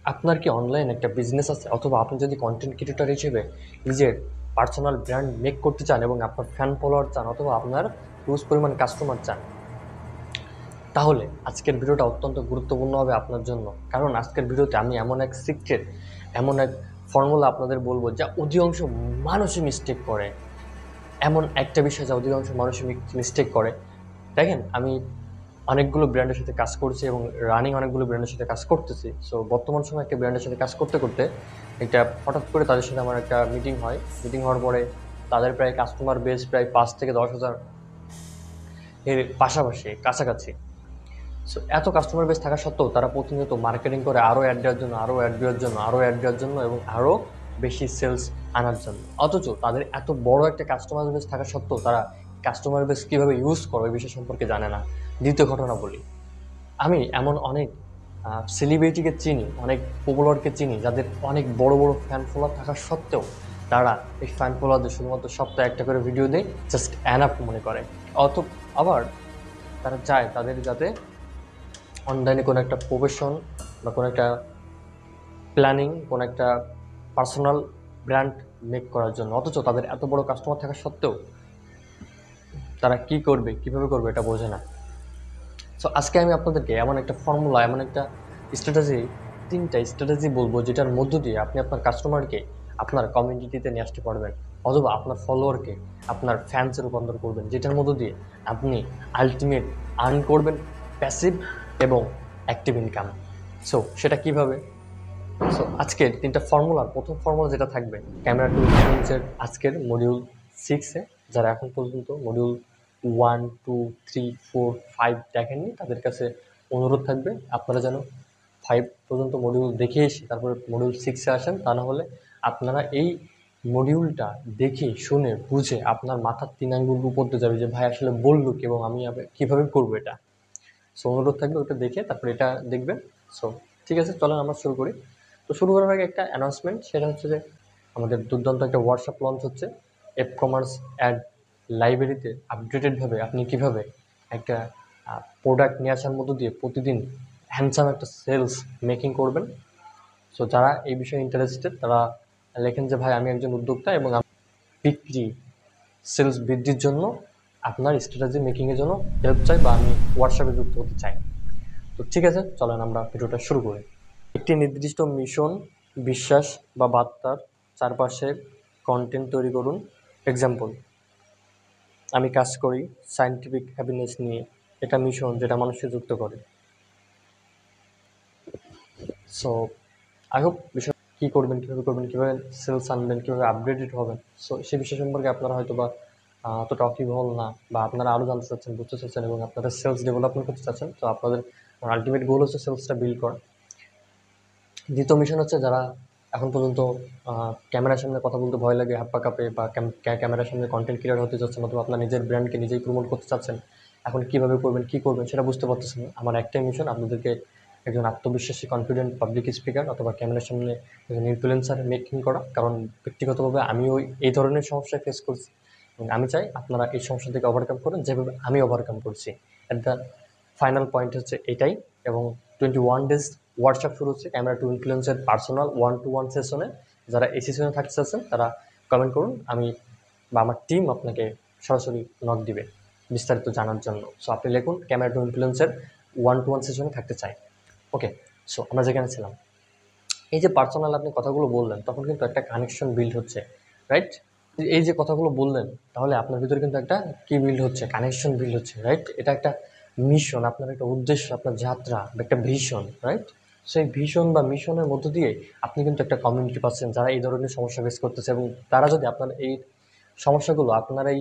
আপনার কি অনলাইন একটা বিজনেস আছে, অথবা আপনি যদি কন্টেন্ট ক্রিয়েটর হিসেবে নিজের পার্সোনাল ব্র্যান্ড মেক করতে চান এবং আপনার ফ্যান ফলোয়ার চান, অথবা আপনার হিউজ পরিমাণ কাস্টমার চান, তাহলে আজকের ভিডিওটা অত্যন্ত গুরুত্বপূর্ণ হবে আপনার জন্য। কারণ আজকের ভিডিওতে আমি এমন এক সিক্রেট, এমন এক ফর্মুলা আপনাদের বলবো যা অধিকাংশ মানুষই মিস্টেক করে। এমন একটা বিষয় যা অধিকাংশ মানুষই মিস্টেক করে। দেখেন, আমি অনেকগুলো ব্র্যান্ডের সাথে কাজ করছি এবং রানিং অনেকগুলো ব্র্যান্ডের সাথে কাজ করতেছি। সো বর্তমান সময় একটা ব্র্যান্ডের সাথে কাজ করতে করতে একটা হঠাৎ করে তাদের সাথে আমার একটা মিটিং হয়। মিটিং হওয়ার পরে তাদের প্রায় কাস্টমার বেস প্রায় 5 থেকে 10 হাজার এর পাশাপাশি কাছাকাছি। সো এত কাস্টমার বেস থাকা সত্ত্বেও তারা প্রতিনিয়ত মার্কেটিং করে আরও অ্যাড দেওয়ার জন্য, আরও অ্যাড দেওয়ার জন্য, আরও অ্যাড দেওয়ার জন্য এবং আরও বেশি সেলস আনার জন্য। অথচ তাদের এত বড় একটা কাস্টমার বেস থাকা সত্ত্বেও তারা কাস্টমার বেস কীভাবে ইউজ করে ওই বিষয় সম্পর্কে জানে না। দ্বিতীয় ঘটনা বলি, আমি এমন অনেক সেলিব্রিটিকে চিনি, অনেক পপুলারকে চিনি যাদের অনেক বড় বড় ফ্যান ফলোয়ার থাকা সত্ত্বেও তারা এই ফ্যান ফলোয়ারদের শুধুমাত্র সপ্তাহে একটা করে ভিডিও দেয়, জাস্ট অ্যানাপ মনে করে। অত আবার তারা চায় তাদের যাতে অনলাইনে কোনো একটা প্রফেশন বা কোনো একটা প্ল্যানিং, কোনো একটা পার্সোনাল ব্র্যান্ড মেক করার জন্য। অথচ তাদের এত বড় কাস্টমার থাকা সত্ত্বেও তারা কি করবে, কিভাবে করবে এটা বোঝে না। সো আজকে আমি আপনাদেরকে এমন একটা ফর্মুলা, এমন একটা স্ট্র্যাটেজি, 3টা স্ট্র্যাটেজি বলবো যেটার মধ্য দিয়ে আপনি আপনার কাস্টমারকে আপনার কমিউনিটিতে নিয়ে আসতে পারবেন, অথবা আপনার ফলোয়ারকে আপনার ফ্যান্সে রূপান্তর করবেন, যেটার মধ্য দিয়ে আপনি আলটিমেট আর্ন করবেন প্যাসিভ এবং অ্যাক্টিভ ইনকাম। সো সেটা কিভাবে? সো আজকের 3টা ফর্মুলার প্রথম ফর্মুলা যেটা থাকবে, ক্যামেরা টু ইনফ্লুয়েন্সের আজকের মডিউল 6-এ যারা এখন পর্যন্ত মডিউল 1, 2, 3, 4, 5 দেখেননি তাদের কাছে অনুরোধ থাকবে আপনারা যেন 5 পর্যন্ত মডিউল দেখে এসে তারপরে মডিউল 6-এ আসেন। তা না হলে আপনারা এই মডিউলটা দেখে শুনে বুঝে আপনার মাথার 3 আঙ্গুল উপর দিয়ে যাবে যে ভাই আসলে বললো কি এবং আমি কীভাবে করবো এটা। সো অনুরোধ থাকবে ওটা দেখে তারপরে এটা দেখবেন। সো ঠিক আছে, চলেন আমরা শুরু করি। তো শুরু করার আগে একটা অ্যানাউন্সমেন্ট, সেটা হচ্ছে যে আমাদের দুর্দান্ত একটা হোয়াটসঅ্যাপ লঞ্চ হচ্ছে। এফ কমার্স অ্যাড লাইব্রেরিতে আপডেটেডভাবে আপনি কীভাবে একটা প্রোডাক্ট নিয়ে আসার মধ্য দিয়ে প্রতিদিন হ্যান্ডসাম একটা সেলস মেকিং করবেন। সো যারা এই বিষয়ে ইন্টারেস্টেড তারা লেখেন যে ভাই আমি একজন উদ্যোক্তা এবং বিক্রি সেলস বৃদ্ধির জন্য আপনার স্ট্র্যাটেজি মেকিংয়ের জন্য হেল্প চাই, বা আমি হোয়াটসঅ্যাপে যুক্ত হতে চাই। তো ঠিক আছে, চলেন আমরা ভিডিওটা শুরু করি। একটি নির্দিষ্ট মিশন, বিশ্বাস বা বার্তার চারপাশে কন্টেন্ট তৈরি করুন। এক্সাম্পল, আমি কাজ করি সায়েন্টিফিক হ্যাপিনেস নিয়ে। এটা মিশন যেটা মানুষকে যুক্ত করে। সো আই হোপ বিষয় কী করবেন, কীভাবে করবেন, কীভাবে সেলস আনবেন, কীভাবে আপগ্রেডেড হবেন, সো সে বিষয় সম্পর্কে আপনারা হয়তো বা অতটা ওয়াকিবহাল না, বা আপনারা আরও জানতে চাচ্ছেন, বুঝতে চাচ্ছেন এবং আপনারা সেলস ডেভেলপমেন্ট করতে চাচ্ছেন। তো আপনাদের আলটিমেট গোল হচ্ছে সেলসটা বিল্ড করা। দ্বিতীয় মিশন হচ্ছে যারা এখন পর্যন্ত ক্যামেরার সামনে কথা বলতে ভয় লাগে, হাত পা কাঁপে, বা ক্যামেরার সামনে কন্টেন্ট ক্রিয়েটর হতে চাচ্ছেন, অথবা আপনার নিজের ব্র্যান্ডকে নিজেই প্রমোট করতে চাচ্ছেন, এখন কীভাবে করবেন, কী করবেন সেটা বুঝতে পারতেছেন না। আমার একটাই মিশন, আপনাদেরকে একজন আত্মবিশ্বাসী কনফিডেন্ট পাবলিক স্পিকার অথবা ক্যামেরার সামনে একজন ইনফ্লুয়েন্সার মেকিং করা। কারণ ব্যক্তিগতভাবে আমিও এই ধরনের সমস্যায় ফেস করছি এবং আমি চাই আপনারা এই সমস্যা থেকে ওভারকাম করেন যেভাবে আমি ওভারকাম করছি। অ্যাট দ্য ফাইনাল পয়েন্ট হচ্ছে এটাই। এবং 21 ডেজ ওয়ার্কশপ শুরু হচ্ছে ক্যামেরা টু ইনফ্লুয়েন্সের পার্সোনাল 1-to-1 সেশনে। যারা এই সেশনে থাকতে চাচ্ছেন তারা কমেন্ট করুন, আমি বা আমার টিম আপনাকে সরাসরি নক দিবে বিস্তারিত জানার জন্য। সো আপনি লিখুন ক্যামেরা টু ইনফ্লুয়েন্সের 1-to-1 সেশনে থাকতে চাই। ওকে, সো আমরা যেখানে ছিলাম, এই যে পার্সোনাল আপনি কথাগুলো বললেন তখন কিন্তু একটা কানেকশন বিল্ড হচ্ছে, রাইট? এই যে কথাগুলো বললেন তাহলে আপনার ভিতরে কিন্তু একটা কি বিল্ড হচ্ছে, কানেকশন বিল্ড হচ্ছে, রাইট? এটা একটা মিশন, আপনার একটা উদ্দেশ্য, আপনার যাত্রা, একটা ভিশন, রাইট? সেই ভিশন বা মিশনের মধ্য দিয়ে আপনি কিন্তু একটা কমিউনিটি পাচ্ছেন যারা এই ধরনের সমস্যা ফেস করতেছে, এবং তারা যদি আপনার এই সমস্যাগুলো আপনার এই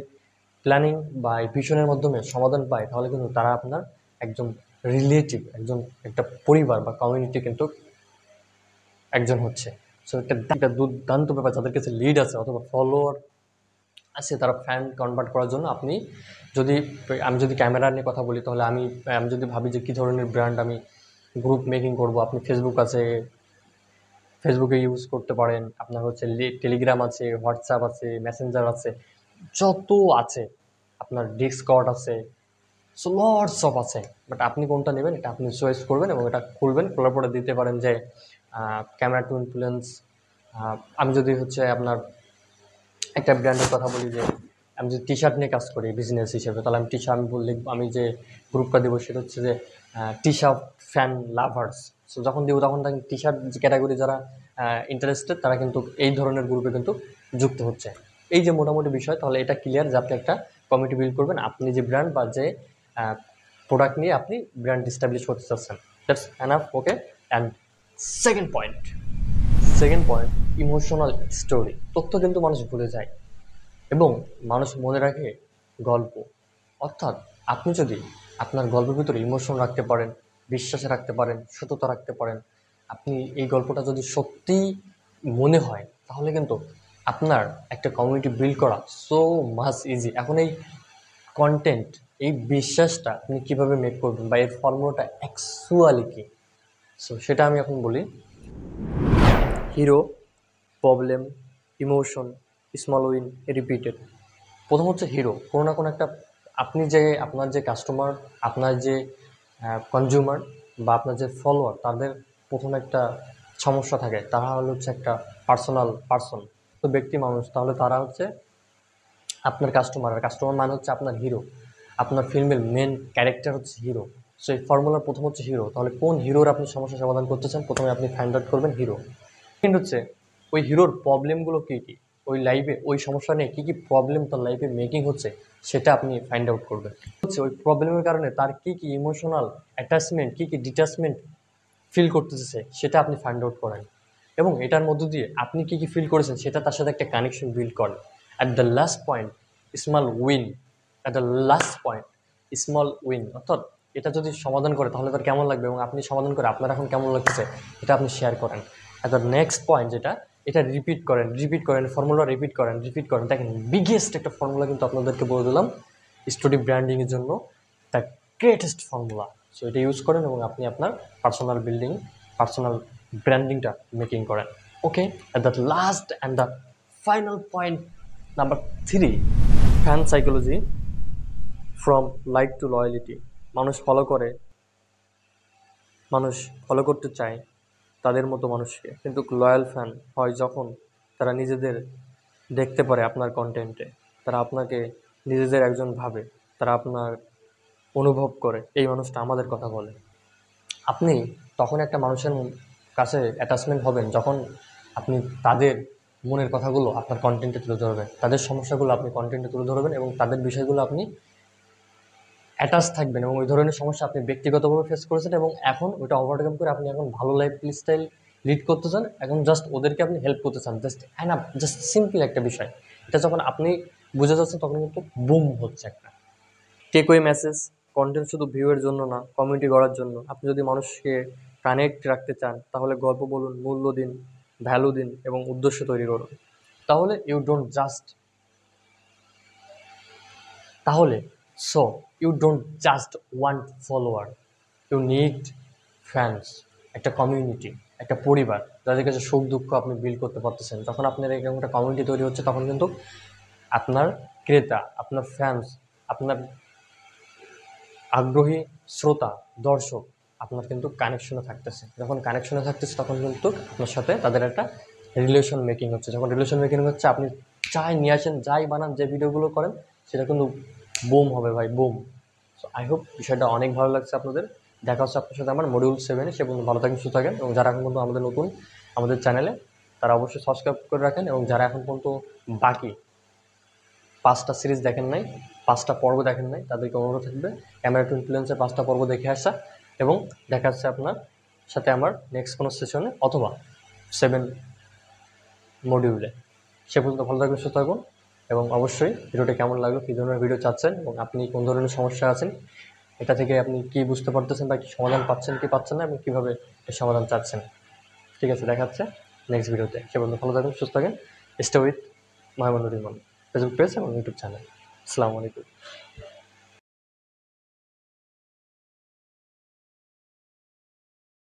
প্ল্যানিং বা এই ভিশনের মাধ্যমে সমাধান পায়, তাহলে কিন্তু তারা আপনার একজন রিলেটিভ, একটা পরিবার বা কমিউনিটি কিন্তু একজন হচ্ছে। সো একটা দুর্দান্ত ব্যাপার, যাদের কাছে লিড আছে অথবা ফলোয়ার আছে, তারা ফ্যান কনভার্ট করার জন্য আপনি যদি, আমি যদি ক্যামেরা নিয়ে কথা বলি তাহলে আমি যদি ভাবি যে কী ধরনের ব্র্যান্ড আমি গ্রুপ মেকিং করব, আপনি ফেসবুক আছে, ফেসবুকে ইউজ করতে পারেন। আপনার হচ্ছে টেলিগ্রাম আছে, হোয়াটসঅ্যাপ আছে, মেসেঞ্জার আছে, যত আছে, আপনার ডিসকর্ড আছে, সো লটস অফ আছে। বাট আপনি কোনটা নেবেন এটা আপনি চয়েস করবেন এবং এটা খুলবেন, খোলার পরে দিতে পারেন যে ক্যামেরা টু ইনফ্লুয়েন্স। আমি যদি হচ্ছে আপনার একটা ব্র্যান্ডের কথা বলি, যে আমি যদি টি শার্ট নিয়ে কাজ করি বিজনেস হিসেবে, তাহলে আমি টি শার্ট আমি বললে আমি যে গ্রুপটা দেবো সেটা হচ্ছে যে T shirt fan lovers. So যখন দেবো তখন টি শার্ট যে ক্যাটাগরি যারা ইন্টারেস্টেড তারা কিন্তু এই ধরনের গ্রুপে কিন্তু যুক্ত হচ্ছে। এই যে মোটামুটি বিষয়, তাহলে এটা ক্লিয়ার যে আপনি একটা কমিটি বিল্ড করবেন, আপনি যে ব্র্যান্ড বা যে প্রোডাক্ট নিয়ে আপনি ব্র্যান্ড এস্টাবলিশ করতে চাচ্ছেন। That's enough. Okay. And second point emotional story. তথ্য কিন্তু মানুষ ভুলে যায় এবং মানুষ মনে রাখে গল্প। অর্থাৎ আপনি যদি আপনার গল্পের ভিতরে ইমোশন রাখতে পারেন, বিশ্বাসে রাখতে পারেন, সততা রাখতে পারেন, আপনি এই গল্পটা যদি সত্যিই মনে হয়, তাহলে কিন্তু আপনার একটা কমিউনিটি বিল্ড করা সো মাচ ইজি। এখন এই কন্টেন্ট, এই বিশ্বাসটা আপনি কীভাবে মেক করবেন বা এর ফর্মুলাটা অ্যাকচুয়ালি কী, সো সেটা আমি এখন বলি। Hero, problem, emotion, small win, repeated. প্রথম হচ্ছে হিরো। কোনো না কোনো একটা আপনি যে আপনার যে কাস্টমার, আপনার যে কনজিউমার বা আপনার যে ফলোয়ার, তাদের প্রথম একটা সমস্যা থাকে। তারা হচ্ছে একটা পার্সন, তো ব্যক্তি মানুষ। তাহলে তারা হচ্ছে আপনার কাস্টমার, আর কাস্টমার মানে হচ্ছে আপনার হিরো। আপনার ফিল্মের মেন ক্যারেক্টার হচ্ছে হিরো। সো এই ফর্মুলার প্রথম হচ্ছে হিরো। তাহলে কোন হিরোর আপনি সমস্যা সমাধান করতে চান, প্রথমে আপনি ফাইন্ড আউট করবেন হিরো। সেকেন্ড হচ্ছে ওই হিরোর প্রবলেমগুলো কী কী, ওই লাইফে ওই সমস্যা নিয়ে কী কী প্রবলেম তার লাইফে মেকিং হচ্ছে, সেটা আপনি ফাইন্ড আউট করবেন। হচ্ছে ওই প্রবলেমের কারণে তার কী কী ইমোশনাল অ্যাটাচমেন্ট, কী কী ডিটাচমেন্ট ফিল করতেছে, সেটা আপনি ফাইন্ড আউট করেন এবং এটার মধ্য দিয়ে আপনি কী কী ফিল করেছেন সেটা তার সাথে একটা কানেকশন বিল্ড করেন। At the last point small win, অর্থাৎ এটা যদি সমাধান করে তাহলে তার কেমন লাগবে এবং আপনি সমাধান করে আপনার এখন কেমন লাগতেছে, এটা আপনি শেয়ার করেন। অ্যাট দ্য নেক্সট পয়েন্ট যেটা, এটা রিপিট করেন, ফর্মুলা রিপিট করেন। দেখেন বিগেস্ট একটা ফর্মুলা কিন্তু আপনাদেরকে বলে দিলাম স্টোরি ব্র্যান্ডিংয়ের জন্য, দ্য গ্রেটেস্ট ফর্মুলা। সো এটা ইউজ করেন এবং আপনি আপনার পার্সোনাল ব্র্যান্ডিংটা মেকিং করেন। Okay. At the last and the final point number 3, fan psychology from like to loyalty. মানুষ ফলো করতে চায় তাদের মতো মানুষকে, কিন্তু লয়াল ফ্যান হয় যখন তারা নিজেদের দেখতে পারে আপনার কন্টেন্টে, তারা আপনাকে নিজেদের একজন ভাবে, তারা আপনার অনুভব করে এই মানুষটা আমাদের কথা বলে। আপনি তখন একটা মানুষের কাছে অ্যাটাচমেন্ট হবেন যখন আপনি তাদের মনের কথাগুলো আপনার কন্টেন্টে তুলে ধরবেন, তাদের সমস্যাগুলো আপনি কন্টেন্টে তুলে ধরবেন এবং তাদের বিষয়গুলো আপনি অ্যাটাচ থাকবেন এবং ওই ধরনের সমস্যা আপনি ব্যক্তিগতভাবে ফেস করেছেন এবং এখন ওইটা ওভারকাম করে আপনি এখন ভালো লাইফস্টাইল লিড করতে চান। এখন জাস্ট ওদেরকে আপনি হেল্প করতে চান, জাস্ট সিম্পল একটা বিষয়। এটা যখন আপনি বুঝে যাচ্ছেন তখন কিন্তু বুম হচ্ছে একটা টেকওয়ে মেসেজ। কন্টেন্ট শুধু ভিউয়ের জন্য না, কমিউনিটি গড়ার জন্য। আপনি যদি মানুষকে কানেক্ট রাখতে চান তাহলে গল্প বলুন, মূল্য দিন, ভ্যালু দিন এবং উদ্দেশ্য তৈরি করুন। তাহলে you don't just want follower, you need fans, একটা কমিউনিটি, একটা পরিবার যাদের কাছে সুখ দুঃখ আপনি বিল্ড করতে পারতেছেন। যখন আপনার এরকম একটা কমিউনিটি তৈরি হচ্ছে তখন কিন্তু আপনার ক্রেতা, আপনার ফ্যান্স, আপনার আগ্রহী শ্রোতা, দর্শক আপনার কিন্তু কানেকশনে থাকতেছে। যখন কানেকশনে থাকতেছে তখন কিন্তু আপনার সাথে তাদের একটা রিলেশন মেকিং হচ্ছে। যখন রিলেশন মেকিং হচ্ছে, আপনি যাই নিয়ে আসেন, যাই বানান, যে ভিডিওগুলো করেন, সেটা কিন্তু বুম হবে ভাই, বুম। সো আই হোপ বিষয়টা অনেক ভালো লাগছে আপনাদের। দেখা হচ্ছে আপনার সাথে আমার মডিউল 7-এ। সে পর্যন্ত ভালো থাকেন, সুস্থ থাকেন এবং যারা এখন পর্যন্ত আমাদের চ্যানেলে, তারা অবশ্যই সাবস্ক্রাইব করে রাখেন এবং যারা এখন পর্যন্ত বাকি 5টা সিরিজ দেখেন নাই, 5টা পর্ব দেখেন নাই, তাদেরকে অনুরোধ থাকবে ক্যামেরা টু ইনফ্লুয়েন্সের 5টা পর্ব দেখে আসা এবং দেখা যাচ্ছে আপনার সাথে আমার নেক্সট কোনো সেশনে অথবা 7 মডিউলে। সে পর্যন্ত ভালো থাকবেন, সুস্থ থাকুন এবং অবশ্যই ভিডিওটা কেমন লাগলো, কী ধরনের ভিডিও চাচ্ছেন এবং আপনি কোন ধরনের সমস্যা আছেন, এটা থেকে আপনি কী বুঝতে পারতেছেন বা কী সমাধান পাচ্ছেন কি পাচ্ছেন না এবং কীভাবে এর সমাধান চাচ্ছেন। ঠিক আছে, দেখা যাচ্ছে নেক্সট ভিডিওতে। সে পর্যন্ত ভালো থাকুন, সুস্থ থাকেন। Stay with Mahmudur Rahman Facebook page এবং ইউটিউব চ্যানেল। আসসালামু আলাইকুম।